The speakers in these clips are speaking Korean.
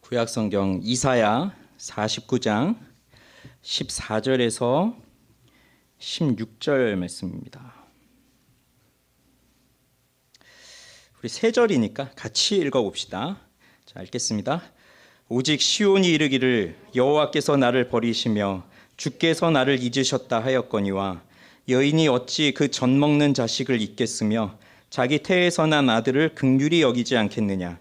구약성경 이사야 49장 14절에서 16절 말씀입니다. 우리 세 절이니까 같이 읽어봅시다. 자, 읽겠습니다. 오직 시온이 이르기를 여호와께서 나를 버리시며 주께서 나를 잊으셨다 하였거니와 여인이 어찌 그 젖 먹는 자식을 잊겠으며 자기 태에서 난 아들을 긍휼히 여기지 않겠느냐.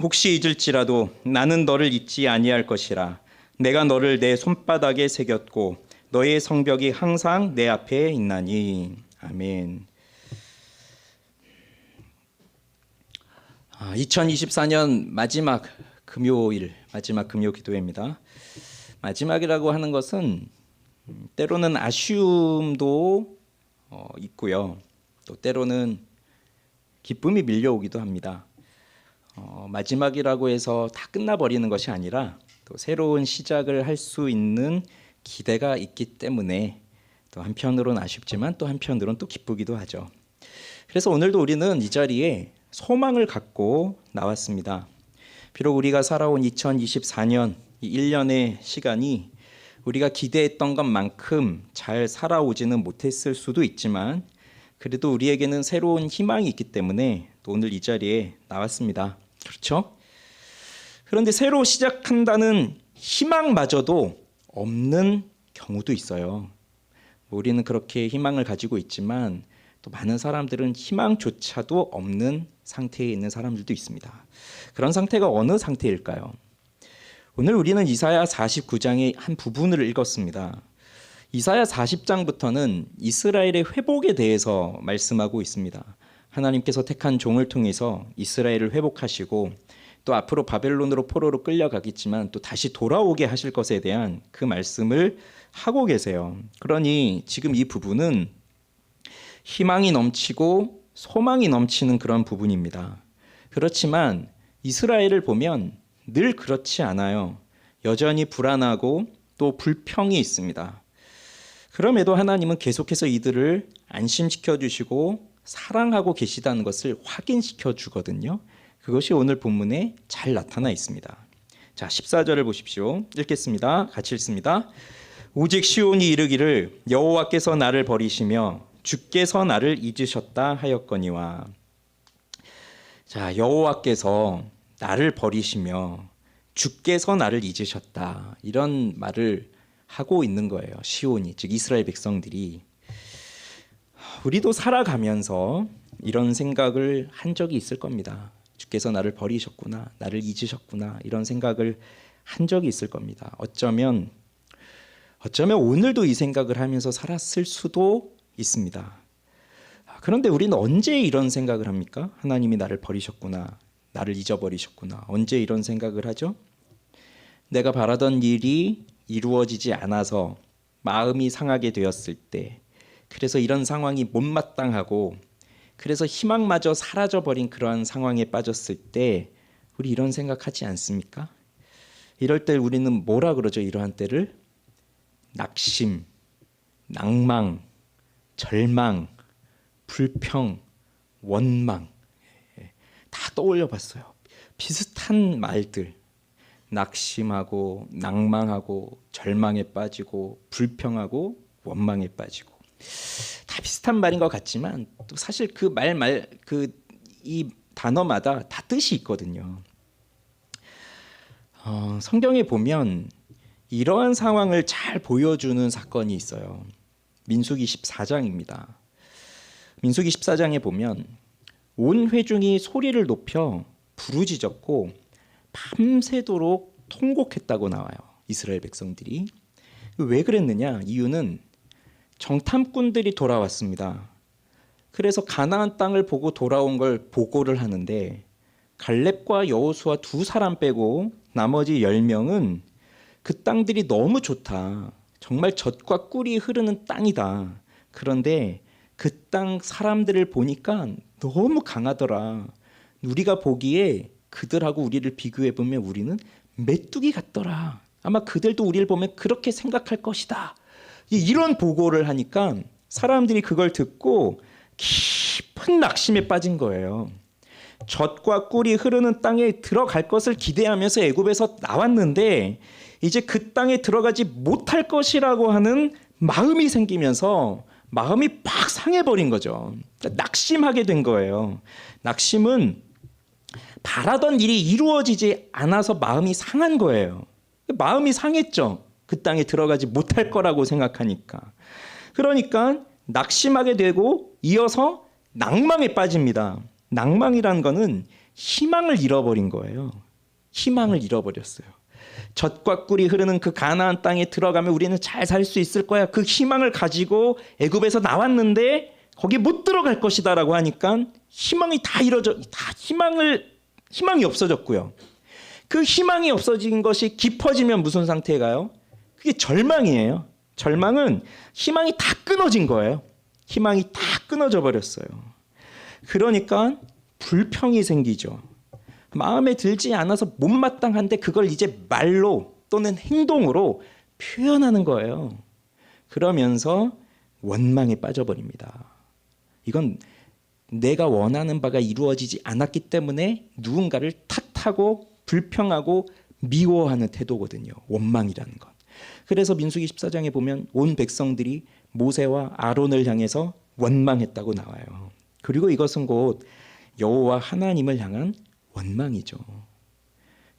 혹시 잊을지라도 나는 너를 잊지 아니할 것이라. 내가 너를 내 손바닥에 새겼고 너의 성벽이 항상 내 앞에 있나니. 아멘. 2024년 마지막 금요 기도회입니다. 마지막이라고 하는 것은 때로는 아쉬움도 있고요. 또 때로는 기쁨이 밀려오기도 합니다. 마지막이라고 해서 다 끝나버리는 것이 아니라 또 새로운 시작을 할 수 있는 기대가 있기 때문에 또 한편으로는 아쉽지만 또 한편으로는 또 기쁘기도 하죠. 그래서 오늘도 우리는 이 자리에 소망을 갖고 나왔습니다. 비록 우리가 살아온 2024년 이 1년의 시간이 우리가 기대했던 것만큼 잘 살아오지는 못했을 수도 있지만 그래도 우리에게는 새로운 희망이 있기 때문에 또 오늘 이 자리에 나왔습니다. 그렇죠? 그런데 새로 시작한다는 희망마저도 없는 경우도 있어요. 우리는 그렇게 희망을 가지고 있지만 또 많은 사람들은 희망조차도 없는 상태에 있는 사람들도 있습니다. 그런 상태가 어느 상태일까요? 오늘 우리는 이사야 49장의 한 부분을 읽었습니다. 이사야 40장부터는 이스라엘의 회복에 대해서 말씀하고 있습니다. 하나님께서 택한 종을 통해서 이스라엘을 회복하시고 또 앞으로 바벨론으로 포로로 끌려가겠지만 또 다시 돌아오게 하실 것에 대한 그 말씀을 하고 계세요. 그러니 지금 이 부분은 희망이 넘치고 소망이 넘치는 그런 부분입니다. 그렇지만 이스라엘을 보면 늘 그렇지 않아요. 여전히 불안하고 또 불평이 있습니다. 그럼에도 하나님은 계속해서 이들을 안심시켜 주시고 사랑하고 계시다는 것을 확인시켜 주거든요. 그것이 오늘 본문에 잘 나타나 있습니다. 자, 14절을 보십시오. 읽겠습니다. 같이 읽습니다. 오직 시온이 이르기를 여호와께서 나를 버리시며 주께서 나를 잊으셨다 하였거니와. 자, 여호와께서 나를 버리시며 주께서 나를 잊으셨다. 이런 말을 하고 있는 거예요. 시온이, 즉 이스라엘 백성들이. 우리도 살아가면서 이런 생각을 한 적이 있을 겁니다. 주께서 나를 버리셨구나, 나를 잊으셨구나, 이런 생각을 한 적이 있을 겁니다. 어쩌면 오늘도 이 생각을 하면서 살았을 수도 있습니다. 그런데 우리는 언제 이런 생각을 합니까? 하나님이 나를 버리셨구나, 나를 잊어버리셨구나. 언제 이런 생각을 하죠? 내가 바라던 일이 이루어지지 않아서 마음이 상하게 되었을 때, 그래서 이런 상황이 못마땅하고 그래서 희망마저 사라져버린 그러한 상황에 빠졌을 때 우리 이런 생각하지 않습니까? 이럴 때 우리는 뭐라 그러죠? 이러한 때를 낙심, 낭망, 절망, 불평, 원망, 다 떠올려 봤어요. 비슷한 말들, 낙심하고 낭망하고 절망에 빠지고 불평하고 원망에 빠지고 다 비슷한 말인 것 같지만 또 사실 그 이 단어마다 다 뜻이 있거든요. 성경에 보면 이러한 상황을 잘 보여주는 사건이 있어요. 민수기 14장입니다. 민수기 14장에 보면 온 회중이 소리를 높여 부르짖었고 밤새도록 통곡했다고 나와요. 이스라엘 백성들이. 왜 그랬느냐? 이유는 정탐꾼들이 돌아왔습니다. 그래서 가나안 땅을 보고 돌아온 걸 보고를 하는데 갈렙과 여호수아 두 사람 빼고 나머지 10명은 그 땅들이 너무 좋다. 정말 젖과 꿀이 흐르는 땅이다. 그런데 그 땅 사람들을 보니까 너무 강하더라. 우리가 보기에 그들하고 우리를 비교해 보면 우리는 메뚜기 같더라. 아마 그들도 우리를 보면 그렇게 생각할 것이다. 이런 보고를 하니까 사람들이 그걸 듣고 깊은 낙심에 빠진 거예요. 젖과 꿀이 흐르는 땅에 들어갈 것을 기대하면서 애굽에서 나왔는데 이제 그 땅에 들어가지 못할 것이라고 하는 마음이 생기면서 마음이 팍 상해버린 거죠. 그러니까 낙심하게 된 거예요. 낙심은 바라던 일이 이루어지지 않아서 마음이 상한 거예요. 마음이 상했죠. 그 땅에 들어가지 못할 거라고 생각하니까. 그러니까 낙심하게 되고 이어서 낭망에 빠집니다. 낭망이란 거는 희망을 잃어버린 거예요. 희망을 잃어버렸어요. 젖과 꿀이 흐르는 그 가나안 땅에 들어가면 우리는 잘 살 수 있을 거야. 그 희망을 가지고 애굽에서 나왔는데 거기 못 들어갈 것이다라고 하니까 희망이 다 희망이 없어졌고요. 그 희망이 없어진 것이 깊어지면 무슨 상태에 가요? 그게 절망이에요. 절망은 희망이 다 끊어진 거예요. 희망이 다 끊어져 버렸어요. 그러니까 불평이 생기죠. 마음에 들지 않아서 못마땅한데 그걸 이제 말로 또는 행동으로 표현하는 거예요. 그러면서 원망에 빠져버립니다. 이건 내가 원하는 바가 이루어지지 않았기 때문에 누군가를 탓하고 불평하고 미워하는 태도거든요. 원망이라는 것. 그래서 민수기 14장에 보면 온 백성들이 모세와 아론을 향해서 원망했다고 나와요. 그리고 이것은 곧 여호와 하나님을 향한 원망이죠.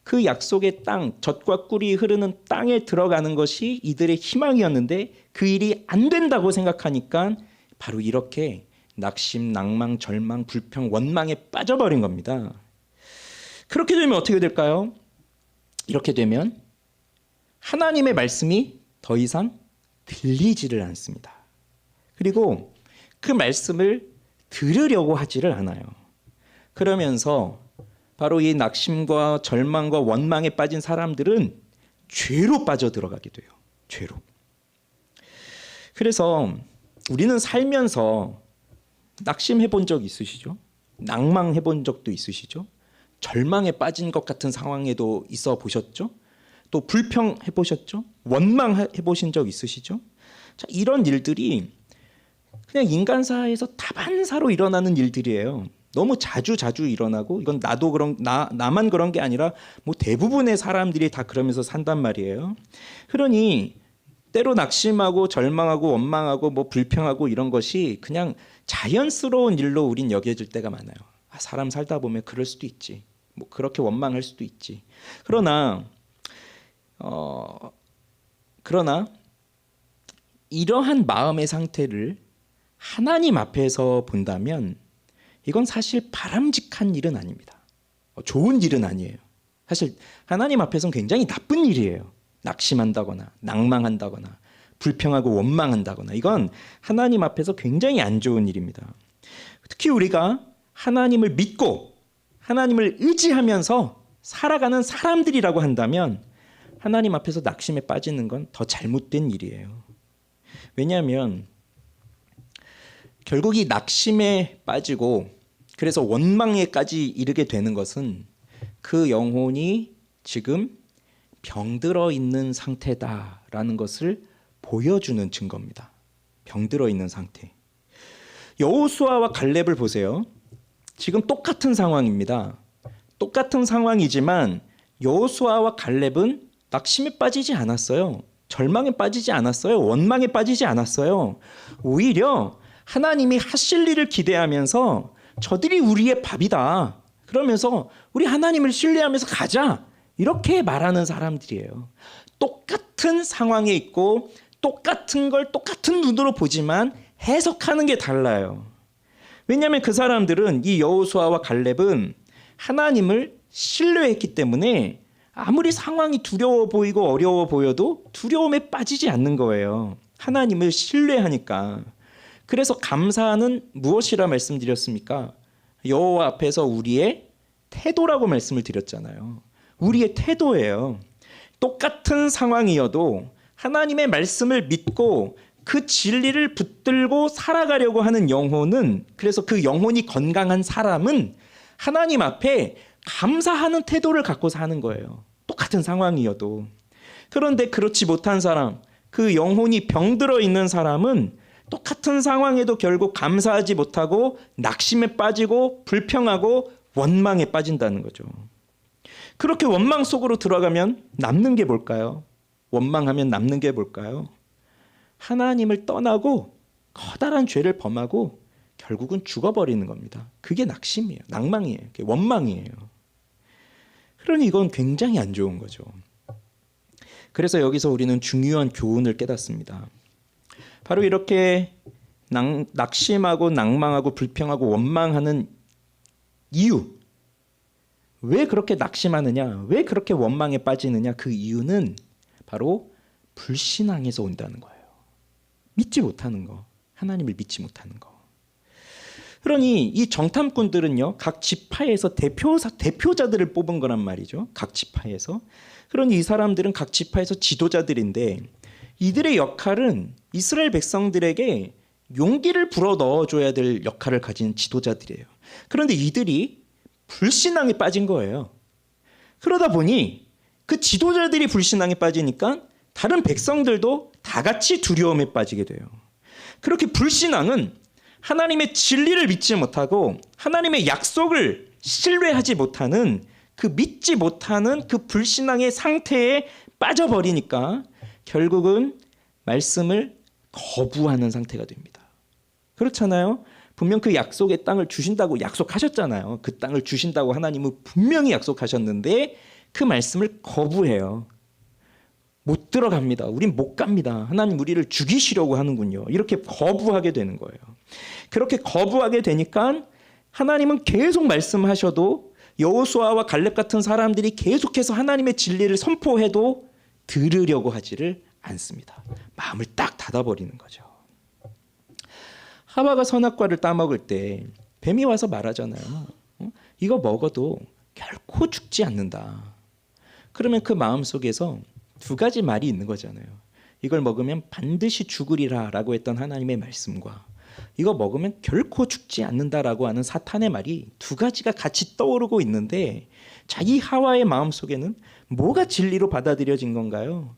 그 약속의 땅, 젖과 꿀이 흐르는 땅에 들어가는 것이 이들의 희망이었는데 그 일이 안 된다고 생각하니까 바로 이렇게 낙심, 낭망, 절망, 불평, 원망에 빠져버린 겁니다. 그렇게 되면 어떻게 될까요? 이렇게 되면 하나님의 말씀이 더 이상 들리지를 않습니다. 그리고 그 말씀을 들으려고 하지를 않아요. 그러면서 바로 이 낙심과 절망과 원망에 빠진 사람들은 죄로 빠져들어가게 돼요. 죄로. 그래서 우리는 살면서 낙심해 본 적 있으시죠? 낭망해 본 적도 있으시죠? 절망에 빠진 것 같은 상황에도 있어 보셨죠? 또 불평해 보셨죠? 원망해 보신 적 있으시죠? 자, 이런 일들이 그냥 인간사에서 다반사로 일어나는 일들이에요. 너무 자주 일어나고 이건 나만 그런 게 아니라 뭐 대부분의 사람들이 다 그러면서 산단 말이에요. 그러니 때로 낙심하고 절망하고 원망하고 뭐 불평하고 이런 것이 그냥 자연스러운 일로 우린 여겨질 때가 많아요. 사람 살다 보면 그럴 수도 있지. 뭐 그렇게 원망할 수도 있지. 그러나 이러한 마음의 상태를 하나님 앞에서 본다면 이건 사실 바람직한 일은 아닙니다. 좋은 일은 아니에요. 사실 하나님 앞에서는 굉장히 나쁜 일이에요. 낙심한다거나 낭망한다거나 불평하고 원망한다거나 이건 하나님 앞에서 굉장히 안 좋은 일입니다. 특히 우리가 하나님을 믿고 하나님을 의지하면서 살아가는 사람들이라고 한다면 하나님 앞에서 낙심에 빠지는 건 더 잘못된 일이에요. 왜냐하면 결국 이 낙심에 빠지고 그래서 원망에까지 이르게 되는 것은 그 영혼이 지금 병들어 있는 상태다라는 것을 보여주는 증거입니다. 병들어 있는 상태. 여호수아와 갈렙을 보세요. 지금 똑같은 상황입니다. 똑같은 상황이지만 여호수아와 갈렙은 낙심에 빠지지 않았어요. 절망에 빠지지 않았어요. 원망에 빠지지 않았어요. 오히려 하나님이 하실 일을 기대하면서 저들이 우리의 밥이다. 그러면서 우리 하나님을 신뢰하면서 가자. 이렇게 말하는 사람들이에요. 똑같은 상황에 있고 똑같은 걸 똑같은 눈으로 보지만 해석하는 게 달라요. 왜냐하면 그 사람들은 이 여호수아와 갈렙은 하나님을 신뢰했기 때문에 아무리 상황이 두려워 보이고 어려워 보여도 두려움에 빠지지 않는 거예요. 하나님을 신뢰하니까. 그래서 감사는 무엇이라 말씀드렸습니까? 여호와 앞에서 우리의 태도라고 말씀을 드렸잖아요. 우리의 태도예요. 똑같은 상황이어도 하나님의 말씀을 믿고 그 진리를 붙들고 살아가려고 하는 영혼은, 그래서 그 영혼이 건강한 사람은 하나님 앞에 감사하는 태도를 갖고 사는 거예요. 똑같은 상황이어도. 그런데 그렇지 못한 사람, 그 영혼이 병들어 있는 사람은 똑같은 상황에도 결국 감사하지 못하고 낙심에 빠지고 불평하고 원망에 빠진다는 거죠. 그렇게 원망 속으로 들어가면 남는 게 뭘까요? 원망하면 남는 게 뭘까요? 하나님을 떠나고 커다란 죄를 범하고 결국은 죽어버리는 겁니다. 그게 낙심이에요. 낭망이에요. 그게 원망이에요. 그러니 이건 굉장히 안 좋은 거죠. 그래서 여기서 우리는 중요한 교훈을 깨닫습니다. 바로 이렇게 낙심하고 낭망하고 불평하고 원망하는 이유, 왜 그렇게 낙심하느냐, 왜 그렇게 원망에 빠지느냐, 그 이유는 바로 불신앙에서 온다는 거예요. 믿지 못하는 거, 하나님을 믿지 못하는 거. 그러니 이 정탐꾼들은요, 각 지파에서 대표자들을 뽑은 거란 말이죠. 각 지파에서. 그러니 이 사람들은 각 지파에서 지도자들인데, 이들의 역할은 이스라엘 백성들에게 용기를 불어 넣어줘야 될 역할을 가진 지도자들이에요. 그런데 이들이 불신앙에 빠진 거예요. 그러다 보니 그 지도자들이 불신앙에 빠지니까 다른 백성들도 다 같이 두려움에 빠지게 돼요. 그렇게 불신앙은 하나님의 진리를 믿지 못하고 하나님의 약속을 신뢰하지 못하는 그 믿지 못하는 그 불신앙의 상태에 빠져버리니까 결국은 말씀을 거부하는 상태가 됩니다. 그렇잖아요. 분명 그 약속의 땅을 주신다고 약속하셨잖아요. 그 땅을 주신다고 하나님은 분명히 약속하셨는데 그 말씀을 거부해요. 못 들어갑니다. 우린 못 갑니다. 하나님 우리를 죽이시려고 하는군요. 이렇게 거부하게 되는 거예요. 그렇게 거부하게 되니까 하나님은 계속 말씀하셔도 여호수아와 갈렙 같은 사람들이 계속해서 하나님의 진리를 선포해도 들으려고 하지를 않습니다. 마음을 딱 닫아버리는 거죠. 하와가 선악과를 따먹을 때 뱀이 와서 말하잖아요. 이거 먹어도 결코 죽지 않는다. 그러면 그 마음속에서 두 가지 말이 있는 거잖아요. 이걸 먹으면 반드시 죽으리라 라고 했던 하나님의 말씀과 이거 먹으면 결코 죽지 않는다라고 하는 사탄의 말이 두 가지가 같이 떠오르고 있는데, 자, 이 하와의 마음속에는 뭐가 진리로 받아들여진 건가요?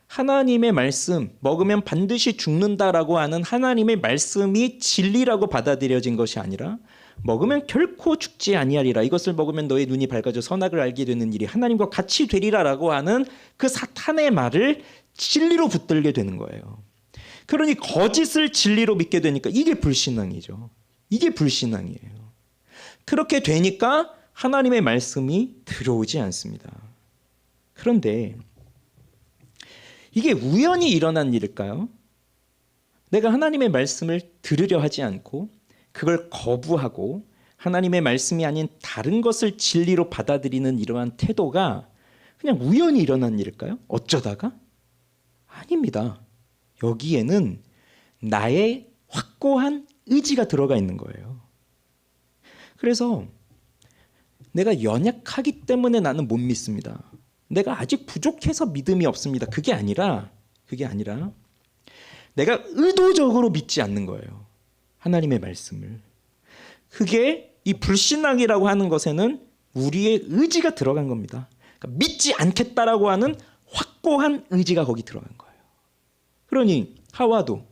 하나님의 말씀, 먹으면 반드시 죽는다라고 하는 하나님의 말씀이 진리라고 받아들여진 것이 아니라 먹으면 결코 죽지 아니하리라, 이것을 먹으면 너의 눈이 밝아져 선악을 알게 되는 일이 하나님과 같이 되리라라고 하는 그 사탄의 말을 진리로 붙들게 되는 거예요. 그러니 거짓을 진리로 믿게 되니까 이게 불신앙이죠. 이게 불신앙이에요. 그렇게 되니까 하나님의 말씀이 들어오지 않습니다. 그런데 이게 우연히 일어난 일일까요? 내가 하나님의 말씀을 들으려 하지 않고 그걸 거부하고 하나님의 말씀이 아닌 다른 것을 진리로 받아들이는 이러한 태도가 그냥 우연히 일어난 일일까요? 어쩌다가? 아닙니다. 여기에는 나의 확고한 의지가 들어가 있는 거예요. 그래서 내가 연약하기 때문에 나는 못 믿습니다. 내가 아직 부족해서 믿음이 없습니다. 그게 아니라 내가 의도적으로 믿지 않는 거예요. 하나님의 말씀을. 그게 이 불신앙이라고 하는 것에는 우리의 의지가 들어간 겁니다. 그러니까 믿지 않겠다라고 하는 확고한 의지가 거기 들어간 거예요. 그러니 하와도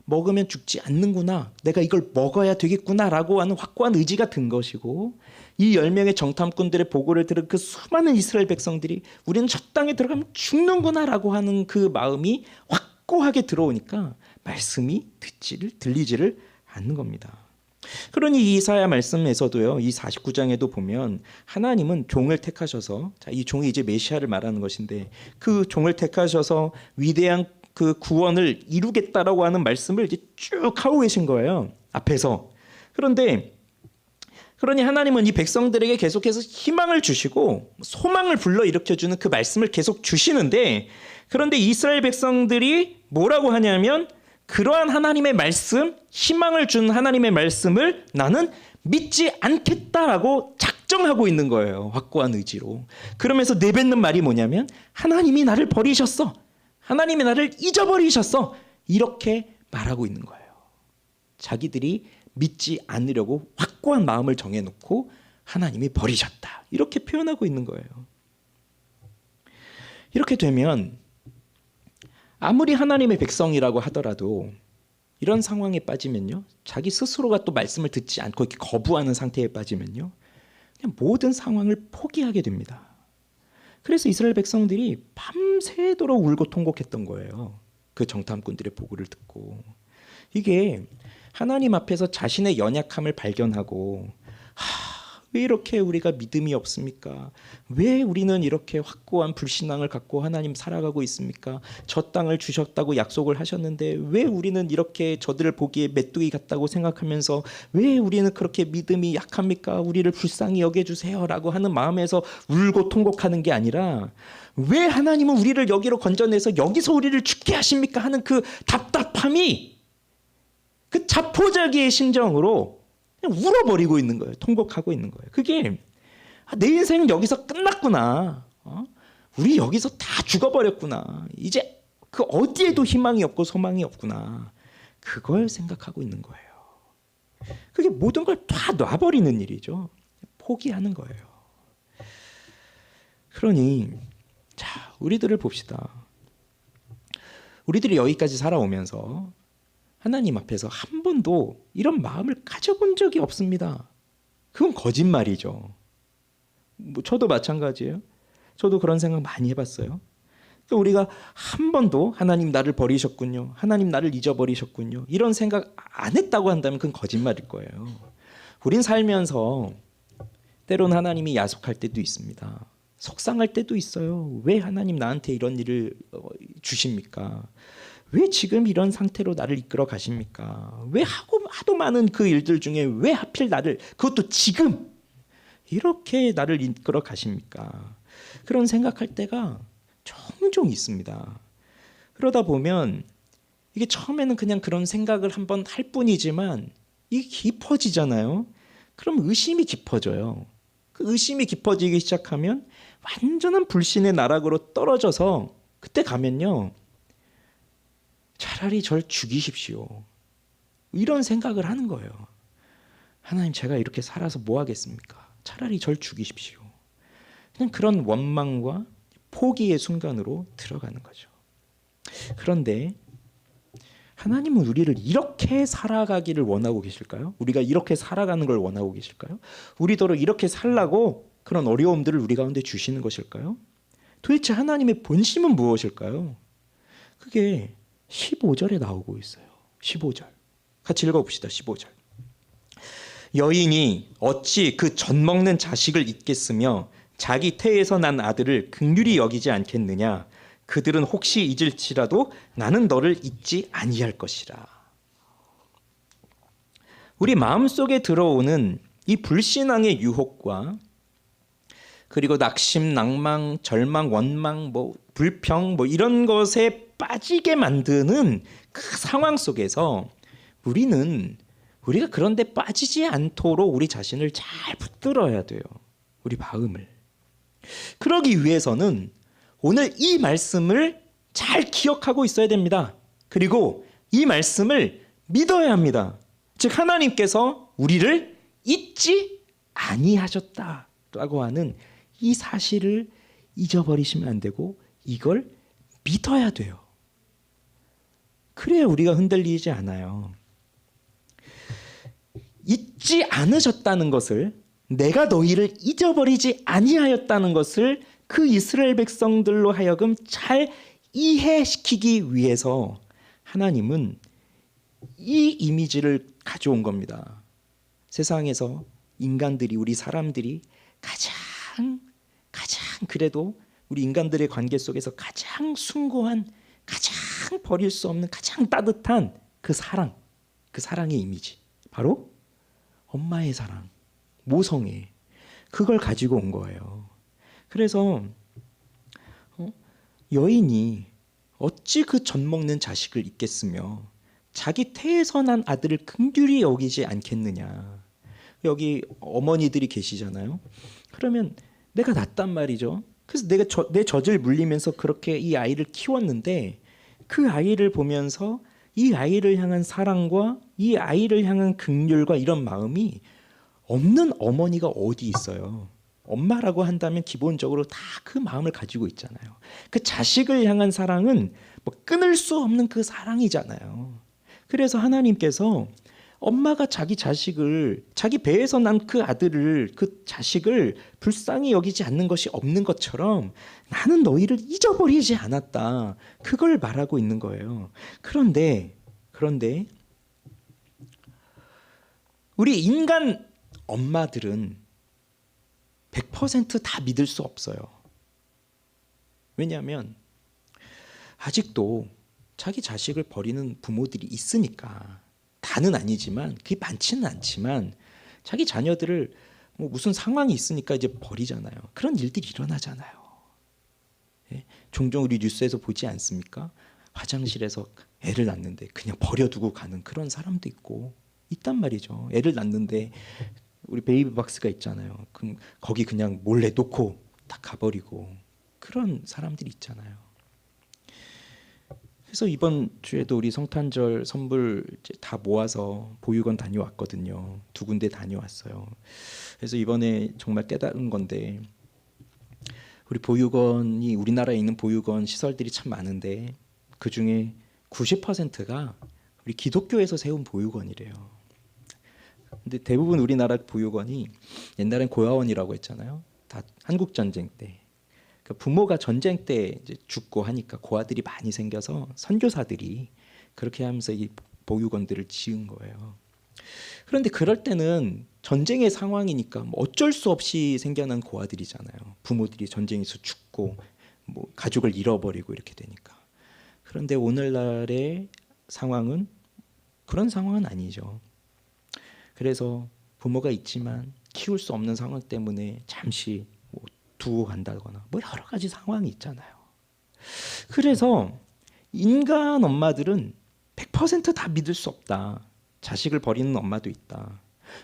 먹으면 죽지 않는구나, 내가 이걸 먹어야 되겠구나라고 하는 확고한 의지가 든 것이고, 이 10명의 정탐꾼들의 보고를 들은 그 수많은 이스라엘 백성들이 우리는 저 땅에 들어가면 죽는구나라고 하는 그 마음이 확고하게 들어오니까 말씀이 들리지를 않는 겁니다. 그러니 이 이사야 말씀에서도요, 이 49장에도 보면 하나님은 종을 택하셔서, 자, 이 종이 이제 메시아를 말하는 것인데 그 종을 택하셔서 위대한 그 구원을 이루겠다라고 하는 말씀을 이제 쭉 하고 계신 거예요, 앞에서. 그러니 하나님은 이 백성들에게 계속해서 희망을 주시고 소망을 불러일으켜주는 그 말씀을 계속 주시는데, 그런데 이스라엘 백성들이 뭐라고 하냐면 그러한 하나님의 말씀, 희망을 준 하나님의 말씀을 나는 믿지 않겠다라고 작정하고 있는 거예요, 확고한 의지로. 그러면서 내뱉는 말이 뭐냐면 하나님이 나를 버리셨어, 하나님이 나를 잊어버리셨어, 이렇게 말하고 있는 거예요. 자기들이 믿지 않으려고 확고한 마음을 정해놓고 하나님이 버리셨다, 이렇게 표현하고 있는 거예요. 이렇게 되면 아무리 하나님의 백성이라고 하더라도 이런 상황에 빠지면요, 자기 스스로가 또 말씀을 듣지 않고 이렇게 거부하는 상태에 빠지면요, 그냥 모든 상황을 포기하게 됩니다. 그래서 이스라엘 백성들이 밤새도록 울고 통곡했던 거예요. 그 정탐꾼들의 보고를 듣고. 이게 하나님 앞에서 자신의 연약함을 발견하고, 왜 이렇게 우리가 믿음이 없습니까? 왜 우리는 이렇게 확고한 불신앙을 갖고 하나님 살아가고 있습니까? 저 땅을 주셨다고 약속을 하셨는데 왜 우리는 이렇게 저들을 보기에 메뚜기 같다고 생각하면서 왜 우리는 그렇게 믿음이 약합니까? 우리를 불쌍히 여겨주세요 라고 하는 마음에서 울고 통곡하는 게 아니라, 왜 하나님은 우리를 여기로 건져내서 여기서 우리를 죽게 하십니까? 하는 그 답답함이 그 자포자기의 심정으로 그냥 울어버리고 있는 거예요. 통곡하고 있는 거예요. 그게 내 인생은 여기서 끝났구나. 우리 여기서 다 죽어버렸구나. 이제 그 어디에도 희망이 없고 소망이 없구나. 그걸 생각하고 있는 거예요. 그게 모든 걸 다 놔버리는 일이죠. 포기하는 거예요. 그러니 자, 우리들을 봅시다. 우리들이 여기까지 살아오면서 하나님 앞에서 한 번도 이런 마음을 가져본 적이 없습니다. 그건 거짓말이죠. 저도 마찬가지예요. 저도 그런 생각 많이 해봤어요. 우리가 한 번도 하나님 나를 버리셨군요, 하나님 나를 잊어버리셨군요, 이런 생각 안 했다고 한다면 그건 거짓말일 거예요. 우린 살면서 때론 하나님이 야속할 때도 있습니다. 속상할 때도 있어요. 왜 하나님 나한테 이런 일을 주십니까? 왜 지금 이런 상태로 나를 이끌어 가십니까? 왜 하도 많은 그 일들 중에 왜 하필 나를, 그것도 지금 이렇게 나를 이끌어 가십니까? 그런 생각할 때가 종종 있습니다. 그러다 보면 이게 처음에는 그냥 그런 생각을 한번 할 뿐이지만 이게 깊어지잖아요. 그럼 의심이 깊어져요. 그 의심이 깊어지기 시작하면 완전한 불신의 나락으로 떨어져서, 그때 가면요, 차라리 절 죽이십시오, 이런 생각을 하는 거예요. 하나님, 제가 이렇게 살아서 뭐 하겠습니까? 차라리 절 죽이십시오. 그냥 그런 원망과 포기의 순간으로 들어가는 거죠. 그런데 하나님은 우리를 이렇게 살아가기를 원하고 계실까요? 우리가 이렇게 살아가는 걸 원하고 계실까요? 우리더러 이렇게 살라고 그런 어려움들을 우리 가운데 주시는 것일까요? 도대체 하나님의 본심은 무엇일까요? 그게 15절에 나오고 있어요. 15절. 같이 읽어봅시다. 15절. 여인이 어찌 그 젖먹는 자식을 잊겠으며 자기 태에서 난 아들을 긍휼히 여기지 않겠느냐? 그들은 혹시 잊을지라도 나는 너를 잊지 아니할 것이라. 우리 마음속에 들어오는 이 불신앙의 유혹과, 그리고 낙심, 낭망, 절망, 원망, 불평, 이런 것에 빠지게 만드는 그 상황 속에서 우리가 그런데 빠지지 않도록 우리 자신을 잘 붙들어야 돼요. 우리 마음을. 그러기 위해서는 오늘 이 말씀을 잘 기억하고 있어야 됩니다. 그리고 이 말씀을 믿어야 합니다. 즉 하나님께서 우리를 잊지 아니하셨다라고 하는 이 사실을 잊어버리시면 안 되고 이걸 믿어야 돼요. 그래야 우리가 흔들리지 않아요. 잊지 않으셨다는 것을, 내가 너희를 잊어버리지 아니하였다는 것을 그 이스라엘 백성들로 하여금 잘 이해시키기 위해서 하나님은 이 이미지를 가져온 겁니다. 세상에서 인간들이, 우리 사람들이 가장 그래도 우리 인간들의 관계 속에서 가장 숭고한, 가장 버릴 수 없는, 가장 따뜻한 그 사랑의 이미지, 바로 엄마의 사랑, 모성애, 그걸 가지고 온 거예요. 그래서 여인이 어찌 그 젖먹는 자식을 잊겠으며 자기 태에서 난 아들을 긍휼히 여기지 않겠느냐. 여기 어머니들이 계시잖아요. 그러면 내가 낳았단 말이죠. 그래서 내가 내 젖을 물리면서 그렇게 이 아이를 키웠는데, 그 아이를 보면서 이 아이를 향한 사랑과 이 아이를 향한 긍휼과 이런 마음이 없는 어머니가 어디 있어요. 엄마라고 한다면 기본적으로 다 그 마음을 가지고 있잖아요. 그 자식을 향한 사랑은 끊을 수 없는 그 사랑이잖아요. 그래서 하나님께서 엄마가 자기 자식을, 자기 배에서 난 그 아들을, 그 자식을 불쌍히 여기지 않는 것이 없는 것처럼 나는 너희를 잊어버리지 않았다. 그걸 말하고 있는 거예요. 그런데 우리 인간 엄마들은 100% 다 믿을 수 없어요. 왜냐하면 아직도 자기 자식을 버리는 부모들이 있으니까. 다는 아니지만, 그게 많지는 않지만 자기 자녀들을 뭐 무슨 상황이 있으니까 이제 버리잖아요. 그런 일들이 일어나잖아요. 예? 종종 우리 뉴스에서 보지 않습니까? 화장실에서 애를 낳는데 그냥 버려두고 가는 그런 사람도 있고 있단 말이죠. 애를 낳는데 우리 베이비박스가 있잖아요. 그럼 거기 그냥 몰래 놓고 다 가버리고 그런 사람들이 있잖아요. 그래서 이번 주에도 우리 성탄절 선물 이제 다 모아서 보육원 다녀왔거든요. 2군데 다녀왔어요. 그래서 이번에 정말 깨달은 건데, 우리 보육원이, 우리나라에 있는 보육원 시설들이 참 많은데 그 중에 90%가 우리 기독교에서 세운 보육원이래요. 근데 대부분 우리나라 보육원이 옛날엔 고아원이라고 했잖아요. 다 한국 전쟁 때. 부모가 전쟁 때 이제 죽고 하니까 고아들이 많이 생겨서 선교사들이 그렇게 하면서 이 보육원들을 지은 거예요. 그런데 그럴 때는 전쟁의 상황이니까 뭐 어쩔 수 없이 생겨난 고아들이잖아요. 부모들이 전쟁에서 죽고 뭐 가족을 잃어버리고 이렇게 되니까. 그런데 오늘날의 상황은 그런 상황은 아니죠. 그래서 부모가 있지만 키울 수 없는 상황 때문에 잠시 두고 간다거나 뭐 여러 가지 상황이 있잖아요. 그래서 인간 엄마들은 100% 다 믿을 수 없다. 자식을 버리는 엄마도 있다.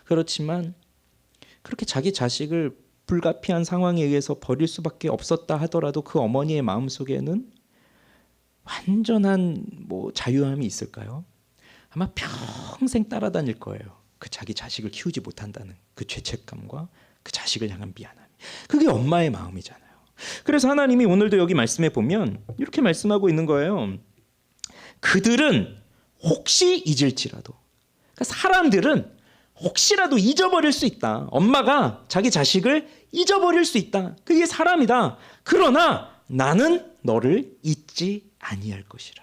그렇지만 그렇게 자기 자식을 불가피한 상황에 의해서 버릴 수밖에 없었다 하더라도 그 어머니의 마음속에는 완전한 뭐 자유함이 있을까요? 아마 평생 따라다닐 거예요. 그 자기 자식을 키우지 못한다는 그 죄책감과 그 자식을 향한 미안함. 그게 엄마의 마음이잖아요. 그래서 하나님이 오늘도 여기 말씀해 보면 이렇게 말씀하고 있는 거예요. 그들은 혹시 잊을지라도, 그러니까 사람들은 혹시라도 잊어버릴 수 있다. 엄마가 자기 자식을 잊어버릴 수 있다. 그게 사람이다. 그러나 나는 너를 잊지 아니할 것이라.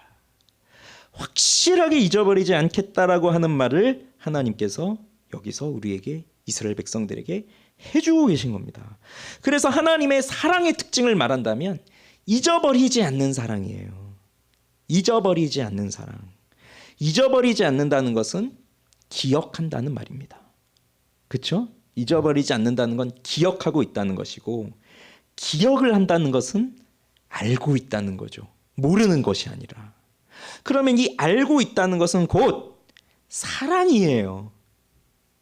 확실하게 잊어버리지 않겠다라고 하는 말을 하나님께서 여기서 우리에게, 이스라엘 백성들에게 해주고 계신 겁니다. 그래서 하나님의 사랑의 특징을 말한다면 잊어버리지 않는 사랑이에요. 잊어버리지 않는 사랑. 잊어버리지 않는다는 것은 기억한다는 말입니다. 그렇죠? 잊어버리지 않는다는 건 기억하고 있다는 것이고, 기억을 한다는 것은 알고 있다는 거죠. 모르는 것이 아니라. 그러면 이 알고 있다는 것은 곧 사랑이에요.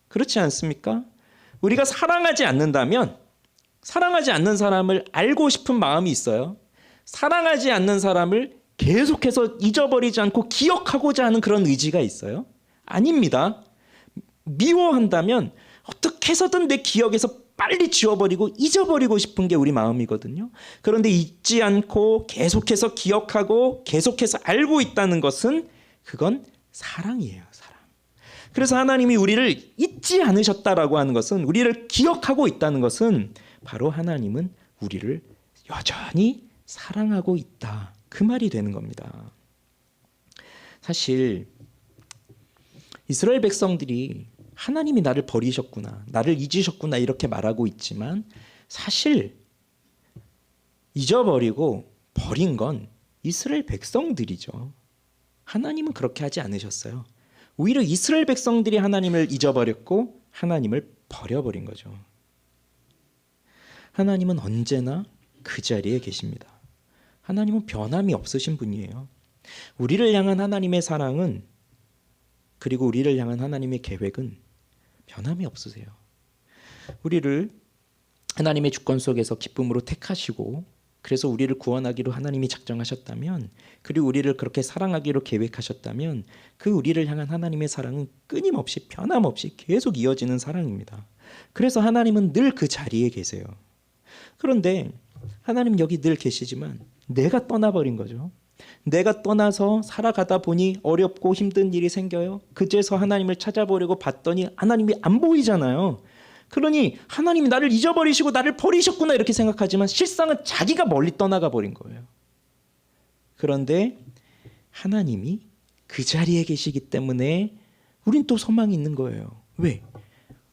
그렇지 않습니까? 우리가 사랑하지 않는다면, 사랑하지 않는 사람을 알고 싶은 마음이 있어요. 사랑하지 않는 사람을 계속해서 잊어버리지 않고 기억하고자 하는 그런 의지가 있어요? 아닙니다. 미워한다면 어떻게 해서든 내 기억에서 빨리 지워버리고 잊어버리고 싶은 게 우리 마음이거든요. 그런데 잊지 않고 계속해서 기억하고 계속해서 알고 있다는 것은 그건 사랑이에요. 사랑. 그래서 하나님이 우리를 잊지 않으셨다라고 하는 것은, 우리를 기억하고 있다는 것은 바로 하나님은 우리를 여전히 사랑하고 있다. 그 말이 되는 겁니다. 사실 이스라엘 백성들이 하나님이 나를 버리셨구나, 나를 잊으셨구나 이렇게 말하고 있지만 사실 잊어버리고 버린 건 이스라엘 백성들이죠. 하나님은 그렇게 하지 않으셨어요. 오히려 이스라엘 백성들이 하나님을 잊어버렸고 하나님을 버려버린 거죠. 하나님은 언제나 그 자리에 계십니다. 하나님은 변함이 없으신 분이에요. 우리를 향한 하나님의 사랑은, 그리고 우리를 향한 하나님의 계획은 변함이 없으세요. 우리를 하나님의 주권 속에서 기쁨으로 택하시고, 그래서 우리를 구원하기로 하나님이 작정하셨다면, 그리고 우리를 그렇게 사랑하기로 계획하셨다면, 그 우리를 향한 하나님의 사랑은 끊임없이 변함없이 계속 이어지는 사랑입니다. 그래서 하나님은 늘 그 자리에 계세요. 그런데 하나님 여기 늘 계시지만 내가 떠나버린 거죠. 내가 떠나서 살아가다 보니 어렵고 힘든 일이 생겨요. 그제서 하나님을 찾아보려고 봤더니 하나님이 안 보이잖아요. 그러니 하나님이 나를 잊어버리시고 나를 버리셨구나 이렇게 생각하지만 실상은 자기가 멀리 떠나가 버린 거예요. 그런데 하나님이 그 자리에 계시기 때문에 우린 또 소망이 있는 거예요. 왜?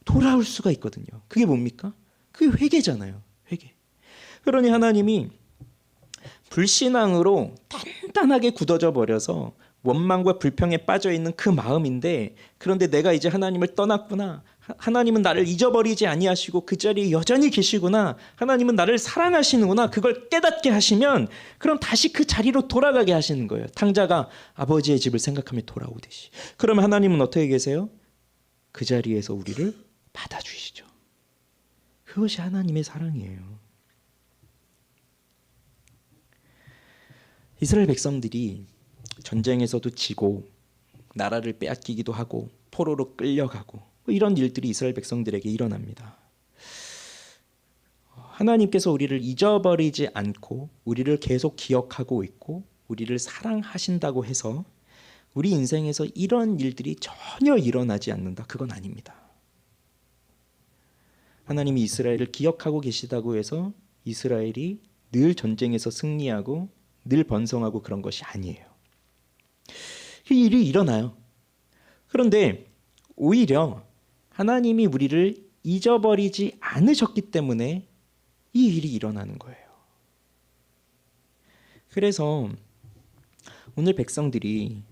돌아올 수가 있거든요. 그게 뭡니까? 그게 회개잖아요. 회개. 그러니 하나님이 불신앙으로 단단하게 굳어져 버려서 원망과 불평에 빠져 있는 그 마음인데, 그런데 내가 이제 하나님을 떠났구나, 하나님은 나를 잊어버리지 아니하시고 그 자리에 여전히 계시구나, 하나님은 나를 사랑하시는구나, 그걸 깨닫게 하시면 그럼 다시 그 자리로 돌아가게 하시는 거예요. 탕자가 아버지의 집을 생각하며 돌아오듯이. 그러면 하나님은 어떻게 계세요? 그 자리에서 우리를 받아주시죠. 그것이 하나님의 사랑이에요. 이스라엘 백성들이 전쟁에서도 지고 나라를 빼앗기기도 하고 포로로 끌려가고 이런 일들이 이스라엘 백성들에게 일어납니다. 하나님께서 우리를 잊어버리지 않고 우리를 계속 기억하고 있고 우리를 사랑하신다고 해서 우리 인생에서 이런 일들이 전혀 일어나지 않는다, 그건 아닙니다. 하나님이 이스라엘을 기억하고 계시다고 해서 이스라엘이 늘 전쟁에서 승리하고 늘 번성하고 그런 것이 아니에요. 이 일이 일어나요. 그런데 오히려 하나님이 우리를 잊어버리지 않으셨기 때문에 이 일이 일어나는 거예요. 그래서 오늘 백성들이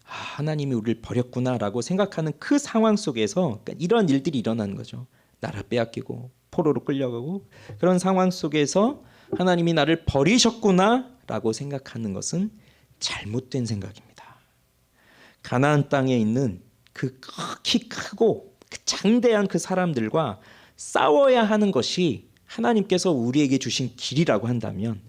하나님이 우리를 버렸구나라고 생각하는 그 상황 속에서 이런 일들이 일어나는 거죠. 나라 빼앗기고 포로로 끌려가고 그런 상황 속에서 하나님이 나를 버리셨구나라고 생각하는 것은 잘못된 생각입니다. 가나안 땅에 있는 그 키 크고 그 장대한 그 사람들과 싸워야 하는 것이 하나님께서 우리에게 주신 길이라고 한다면,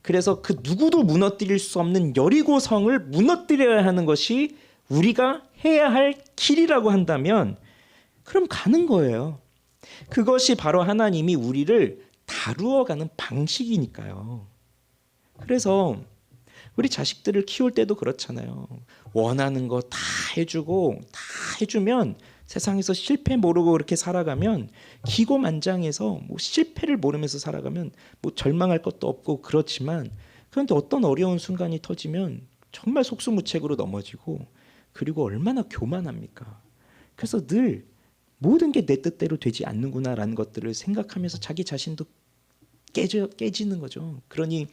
그래서 그 누구도 무너뜨릴 수 없는 여리고성을 무너뜨려야 하는 것이 우리가 해야 할 길이라고 한다면 그럼 가는 거예요. 그것이 바로 하나님이 우리를 다루어가는 방식이니까요. 그래서 우리 자식들을 키울 때도 그렇잖아요. 원하는 거 다 해주고 다 해주면 세상에서 실패 모르고 그렇게 살아가면 기고만장해서 실패를 모르면서 살아가면 절망할 것도 없고 그렇지만, 그런데 어떤 어려운 순간이 터지면 정말 속수무책으로 넘어지고, 그리고 얼마나 교만합니까? 그래서 늘 모든 게 내 뜻대로 되지 않는구나라는 것들을 생각하면서 자기 자신도 깨지는 거죠. 그러니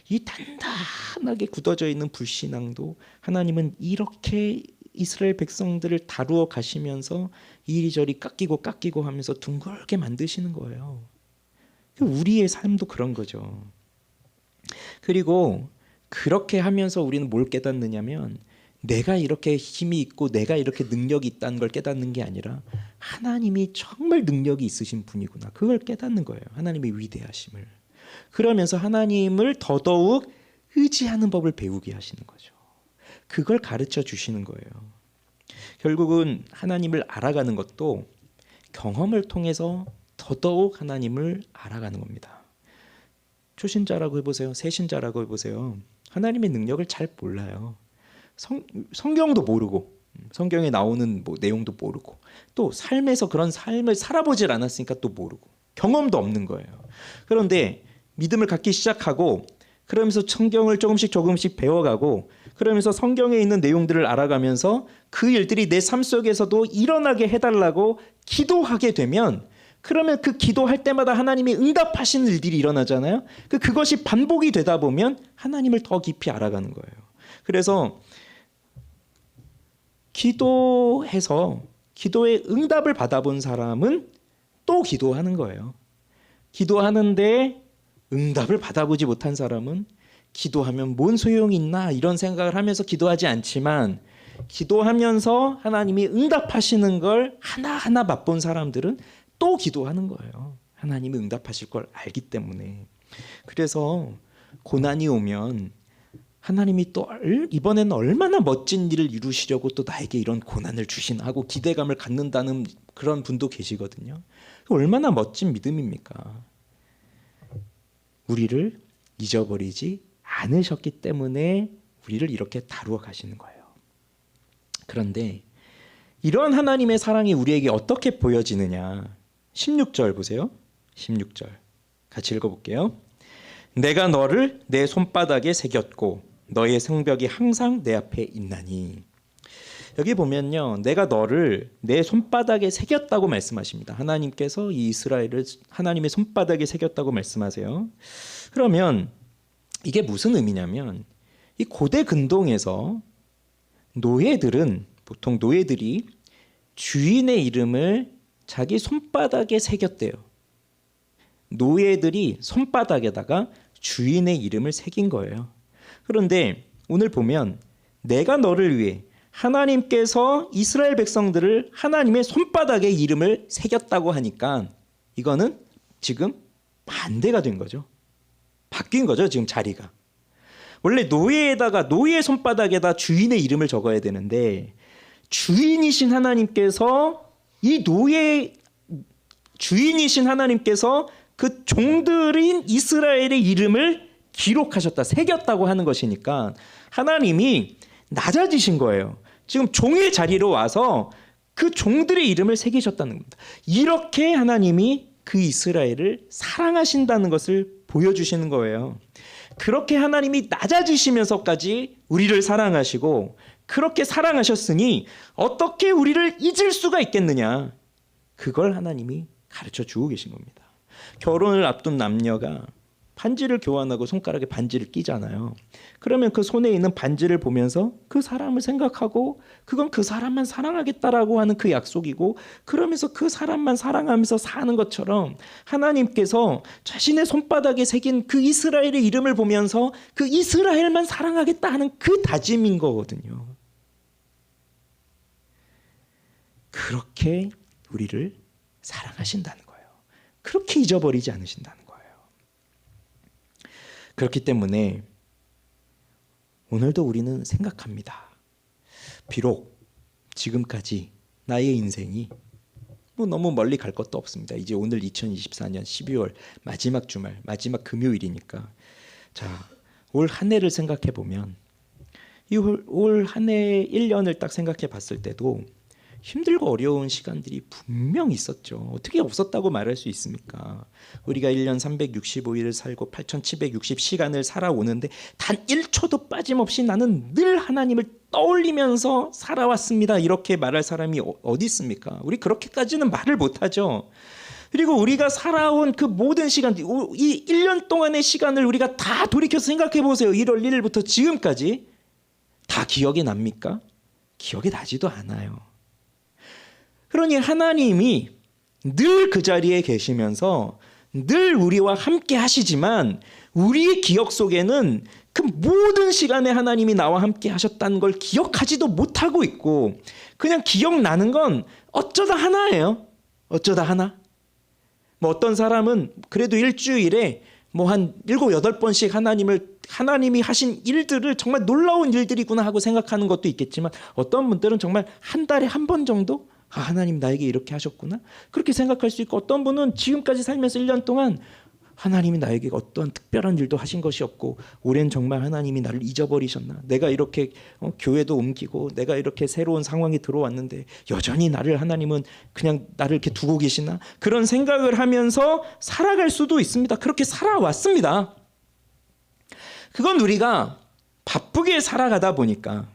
이 단단하게 굳어져 있는 불신앙도 하나님은 이렇게 이스라엘 백성들을 다루어 가시면서 이리저리 깎이고 하면서 둥글게 만드시는 거예요. 우리의 삶도 그런 거죠. 그리고 그렇게 하면서 우리는 뭘 깨닫느냐면, 내가 이렇게 힘이 있고 내가 이렇게 능력이 있다는 걸 깨닫는 게 아니라 하나님이 정말 능력이 있으신 분이구나, 그걸 깨닫는 거예요. 하나님의 위대하심을. 그러면서 하나님을 더더욱 의지하는 법을 배우게 하시는 거죠. 그걸 가르쳐 주시는 거예요. 결국은 하나님을 알아가는 것도 경험을 통해서 더더욱 하나님을 알아가는 겁니다. 초신자라고 해보세요. 새신자라고 해보세요. 하나님의 능력을 잘 몰라요. 성경도 모르고 성경에 나오는 내용도 모르고 또 삶에서 그런 삶을 살아보질 않았으니까 또 모르고 경험도 없는 거예요. 그런데 믿음을 갖기 시작하고 그러면서 성경을 조금씩 배워가고 그러면서 성경에 있는 내용들을 알아가면서 그 일들이 내 삶 속에서도 일어나게 해달라고 기도하게 되면, 그러면 그 기도할 때마다 하나님이 응답하시는 일들이 일어나잖아요. 그것이 반복이 되다 보면 하나님을 더 깊이 알아가는 거예요. 그래서 기도해서 기도의 응답을 받아본 사람은 또 기도하는 거예요. 기도하는데 응답을 받아보지 못한 사람은 기도하면 뭔 소용이 있나 이런 생각을 하면서 기도하지 않지만, 기도하면서 하나님이 응답하시는 걸 하나하나 맛본 사람들은 또 기도하는 거예요. 하나님이 응답하실 걸 알기 때문에. 그래서 고난이 오면 하나님이 또 이번에는 얼마나 멋진 일을 이루시려고 또 나에게 이런 고난을 주시나 하고 기대감을 갖는다는 그런 분도 계시거든요. 얼마나 멋진 믿음입니까? 우리를 잊어버리지 않으셨기 때문에 우리를 이렇게 다루어 가시는 거예요. 그런데 이런 하나님의 사랑이 우리에게 어떻게 보여지느냐. 16절 보세요. 16절 같이 읽어볼게요. 내가 너를 내 손바닥에 새겼고 너의 성벽이 항상 내 앞에 있나니. 여기 보면요, 내가 너를 내 손바닥에 새겼다고 말씀하십니다. 하나님께서 이 이스라엘을 하나님의 손바닥에 새겼다고 말씀하세요. 그러면 이게 무슨 의미냐면, 이 고대 근동에서 노예들은, 보통 노예들이 주인의 이름을 자기 손바닥에 새겼대요. 노예들이 손바닥에다가 주인의 이름을 새긴 거예요. 그런데 오늘 보면 내가 너를 위해, 하나님께서 이스라엘 백성들을 하나님의 손바닥에 이름을 새겼다고 하니까 이거는 지금 반대가 된 거죠. 바뀐 거죠, 지금 자리가. 원래 노예에다가, 노예 손바닥에다 주인의 이름을 적어야 되는데, 주인이신 하나님께서, 이 노예 주인이신 하나님께서 그 종들인 이스라엘의 이름을 기록하셨다, 새겼다고 하는 것이니까 하나님이 낮아지신 거예요. 지금 종의 자리로 와서 그 종들의 이름을 새기셨다는 겁니다. 이렇게 하나님이 그 이스라엘을 사랑하신다는 것을 보여주시는 거예요. 그렇게 하나님이 낮아지시면서까지 우리를 사랑하시고, 그렇게 사랑하셨으니 어떻게 우리를 잊을 수가 있겠느냐, 그걸 하나님이 가르쳐 주고 계신 겁니다. 결혼을 앞둔 남녀가 반지를 교환하고 손가락에 반지를 끼잖아요. 그러면 그 손에 있는 반지를 보면서 그 사람을 생각하고, 그건 그 사람만 사랑하겠다라고 하는 그 약속이고, 그러면서 그 사람만 사랑하면서 사는 것처럼 하나님께서 자신의 손바닥에 새긴 그 이스라엘의 이름을 보면서 그 이스라엘만 사랑하겠다 하는 그 다짐인 거거든요. 그렇게 우리를 사랑하신다는 거예요. 그렇게 잊어버리지 않으신다는 거예요. 그렇기 때문에 오늘도 우리는 생각합니다. 비록 지금까지 나의 인생이 뭐 너무 멀리 갈 것도 없습니다. 이제 오늘 2024년 12월 마지막 주말, 마지막 금요일이니까, 자, 올 한 해를 생각해 보면, 이 올 한 해 1년을 딱 생각해 봤을 때도 힘들고 어려운 시간들이 분명 있었죠. 어떻게 없었다고 말할 수 있습니까? 우리가 1년 365일을 살고 8760시간을 살아오는데 단 1초도 빠짐없이 나는 늘 하나님을 떠올리면서 살아왔습니다, 이렇게 말할 사람이 어디 있습니까? 우리 그렇게까지는 말을 못하죠. 그리고 우리가 살아온 그 모든 시간, 이 1년 동안의 시간을 우리가 다 돌이켜서 생각해 보세요. 1월 1일부터 지금까지 다 기억이 납니까? 기억이 나지도 않아요. 그러니 하나님이 늘 그 자리에 계시면서 늘 우리와 함께 하시지만, 우리의 기억 속에는 그 모든 시간에 하나님이 나와 함께 하셨다는 걸 기억하지도 못하고 있고, 그냥 기억나는 건 어쩌다 하나예요. 어쩌다 하나. 뭐 어떤 사람은 그래도 일주일에 뭐 한 7, 8번씩 하나님이 하신 일들을 정말 놀라운 일들이구나 하고 생각하는 것도 있겠지만, 어떤 분들은 정말 한 달에 한 번 정도, 아, 하나님 나에게 이렇게 하셨구나, 그렇게 생각할 수 있고, 어떤 분은 지금까지 살면서 1년 동안 하나님이 나에게 어떠한 특별한 일도 하신 것이 없고, 올해는 정말 하나님이 나를 잊어버리셨나, 내가 이렇게 교회도 옮기고 내가 이렇게 새로운 상황이 들어왔는데 여전히 하나님은 그냥 나를 이렇게 두고 계시나, 그런 생각을 하면서 살아갈 수도 있습니다. 그렇게 살아왔습니다. 그건 우리가 바쁘게 살아가다 보니까,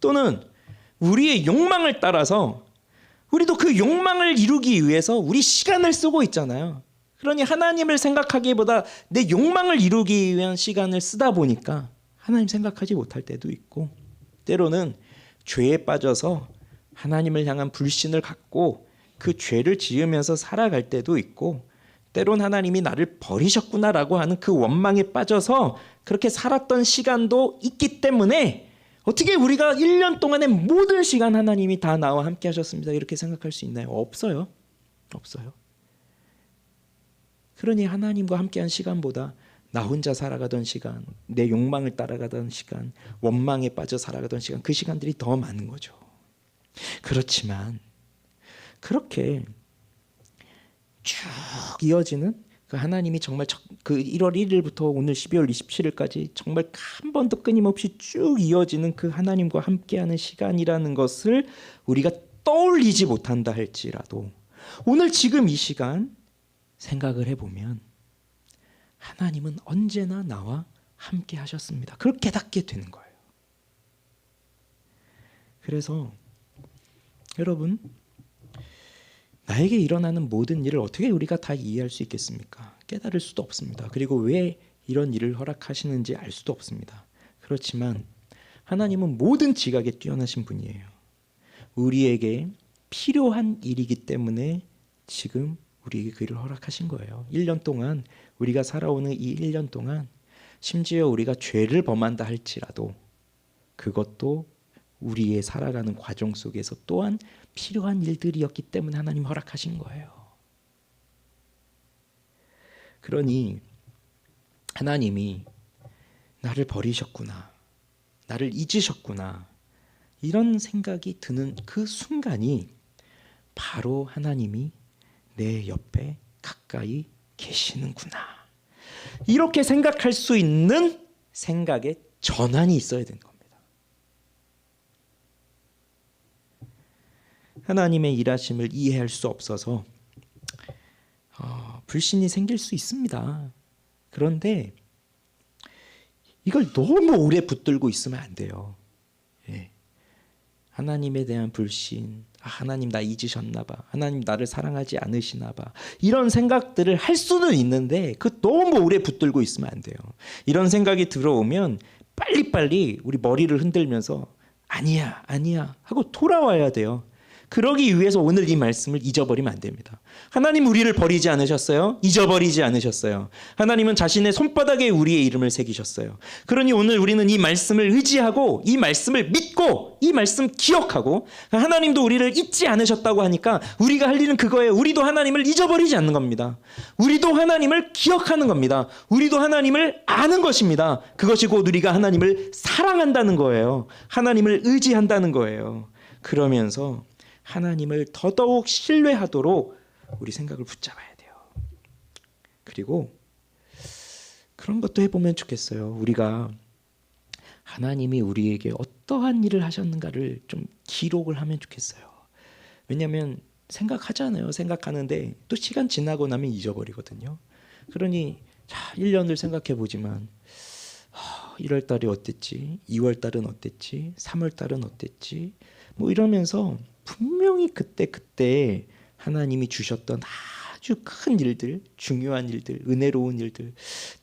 또는 우리의 욕망을 따라서 우리도 그 욕망을 이루기 위해서 우리 시간을 쓰고 있잖아요. 그러니 하나님을 생각하기보다 내 욕망을 이루기 위한 시간을 쓰다 보니까 하나님 생각하지 못할 때도 있고, 때로는 죄에 빠져서 하나님을 향한 불신을 갖고 그 죄를 지으면서 살아갈 때도 있고, 때론 하나님이 나를 버리셨구나라고 하는 그 원망에 빠져서 그렇게 살았던 시간도 있기 때문에, 어떻게 우리가 1년 동안의 모든 시간 하나님이 다 나와 함께 하셨습니다, 이렇게 생각할 수 있나요? 없어요. 없어요. 그러니 하나님과 함께한 시간보다 나 혼자 살아가던 시간, 내 욕망을 따라가던 시간, 원망에 빠져 살아가던 시간, 그 시간들이 더 많은 거죠. 그렇지만 그렇게 쭉 이어지는 그 하나님이 정말 그 1월 1일부터 오늘 12월 27일까지 정말 한 번도 끊임없이 쭉 이어지는 그 하나님과 함께하는 시간이라는 것을 우리가 떠올리지 못한다 할지라도 오늘 지금 이 시간 생각을 해보면 하나님은 언제나 나와 함께 하셨습니다. 그걸 깨닫게 되는 거예요. 그래서 여러분, 나에게 일어나는 모든 일을 어떻게 우리가 다 이해할 수 있겠습니까? 깨달을 수도 없습니다. 그리고 왜 이런 일을 허락하시는지 알 수도 없습니다. 그렇지만 하나님은 모든 지각에 뛰어나신 분이에요. 우리에게 필요한 일이기 때문에 지금 우리에게 그 일을 허락하신 거예요. 1년 동안 우리가 살아오는 이 1년 동안 심지어 우리가 죄를 범한다 할지라도 그것도 우리의 살아가는 과정 속에서 또한 필요한 일들이었기 때문에 하나님 허락하신 거예요. 그러니 하나님이 나를 버리셨구나, 나를 잊으셨구나, 이런 생각이 드는 그 순간이 바로 하나님이 내 옆에 가까이 계시는구나, 이렇게 생각할 수 있는 생각의 전환이 있어야 되는 겁니다. 하나님의 일하심을 이해할 수 없어서 불신이 생길 수 있습니다. 그런데 이걸 너무 오래 붙들고 있으면 안 돼요. 예. 하나님에 대한 불신, 하나님 나 잊으셨나 봐, 하나님 나를 사랑하지 않으시나 봐, 이런 생각들을 할 수는 있는데 그 너무 오래 붙들고 있으면 안 돼요. 이런 생각이 들어오면 빨리빨리 우리 머리를 흔들면서 아니야 하고 돌아와야 돼요. 그러기 위해서 오늘 이 말씀을 잊어버리면 안 됩니다. 하나님 우리를 버리지 않으셨어요. 잊어버리지 않으셨어요. 하나님은 자신의 손바닥에 우리의 이름을 새기셨어요. 그러니 오늘 우리는 이 말씀을 의지하고 이 말씀을 믿고 이 말씀 기억하고, 하나님도 우리를 잊지 않으셨다고 하니까 우리가 할 일은 그거예요. 우리도 하나님을 잊어버리지 않는 겁니다. 우리도 하나님을 기억하는 겁니다. 우리도 하나님을 아는 것입니다. 그것이 곧 우리가 하나님을 사랑한다는 거예요. 하나님을 의지한다는 거예요. 그러면서 하나님을 더더욱 신뢰하도록 우리 생각을 붙잡아야 돼요. 그리고 그런 것도 해보면 좋겠어요. 우리가 하나님이 우리에게 어떠한 일을 하셨는가를 좀 기록을 하면 좋겠어요. 왜냐하면 생각하잖아요. 생각하는데 또 시간 지나고 나면 잊어버리거든요. 그러니 1년을 생각해 보지만 1월 달이 어땠지? 2월 달은 어땠지? 3월 달은 어땠지? 뭐 이러면서 분명히 그때 하나님이 주셨던 아주 큰 일들, 중요한 일들, 은혜로운 일들,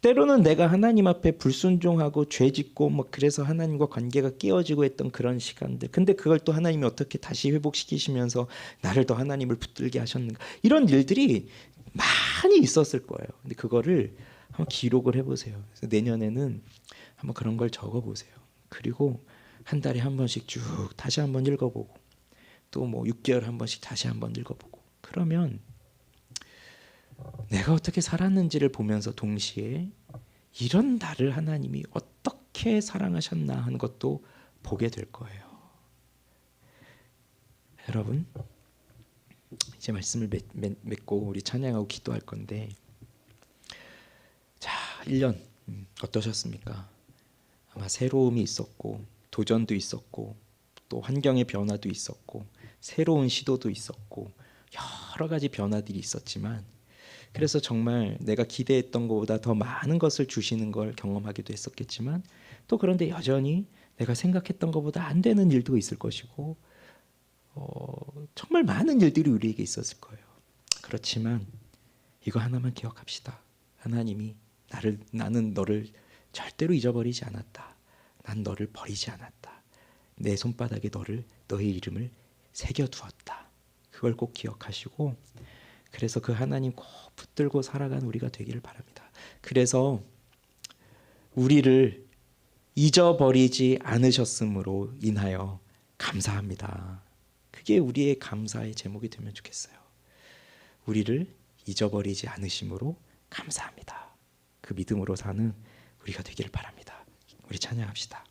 때로는 내가 하나님 앞에 불순종하고 죄짓고 뭐 그래서 하나님과 관계가 깨어지고 했던 그런 시간들, 근데 그걸 또 하나님이 어떻게 다시 회복시키시면서 나를 더 하나님을 붙들게 하셨는가, 이런 일들이 많이 있었을 거예요. 근데 그거를 한번 기록을 해보세요. 그래서 내년에는 한번 그런 걸 적어보세요. 그리고 한 달에 한 번씩 쭉 다시 한번 읽어보고, 또 뭐 6개월 한 번씩 다시 한번 읽어보고, 그러면 내가 어떻게 살았는지를 보면서 동시에 이런 나를 하나님이 어떻게 사랑하셨나 하는 것도 보게 될 거예요. 여러분, 이제 말씀을 맺고 우리 찬양하고 기도할 건데, 자, 1년 어떠셨습니까? 아마 새로움이 있었고 도전도 있었고 또 환경의 변화도 있었고 새로운 시도도 있었고 여러 가지 변화들이 있었지만, 그래서 정말 내가 기대했던 것보다 더 많은 것을 주시는 걸 경험하기도 했었겠지만, 또 그런데 여전히 내가 생각했던 것보다 안 되는 일도 있을 것이고 정말 많은 일들이 우리에게 있었을 거예요. 그렇지만 이거 하나만 기억합시다. 하나님이 나는 너를 절대로 잊어버리지 않았다. 난 너를 버리지 않았다. 내 손바닥에 너의 이름을 새겨두었다. 그걸 꼭 기억하시고, 그래서 그 하나님 꼭 붙들고 살아가는 우리가 되기를 바랍니다. 그래서 우리를 잊어버리지 않으셨음으로 인하여 감사합니다. 그게 우리의 감사의 제목이 되면 좋겠어요. 우리를 잊어버리지 않으심으로 감사합니다. 그 믿음으로 사는 우리가 되기를 바랍니다. 우리 찬양합시다.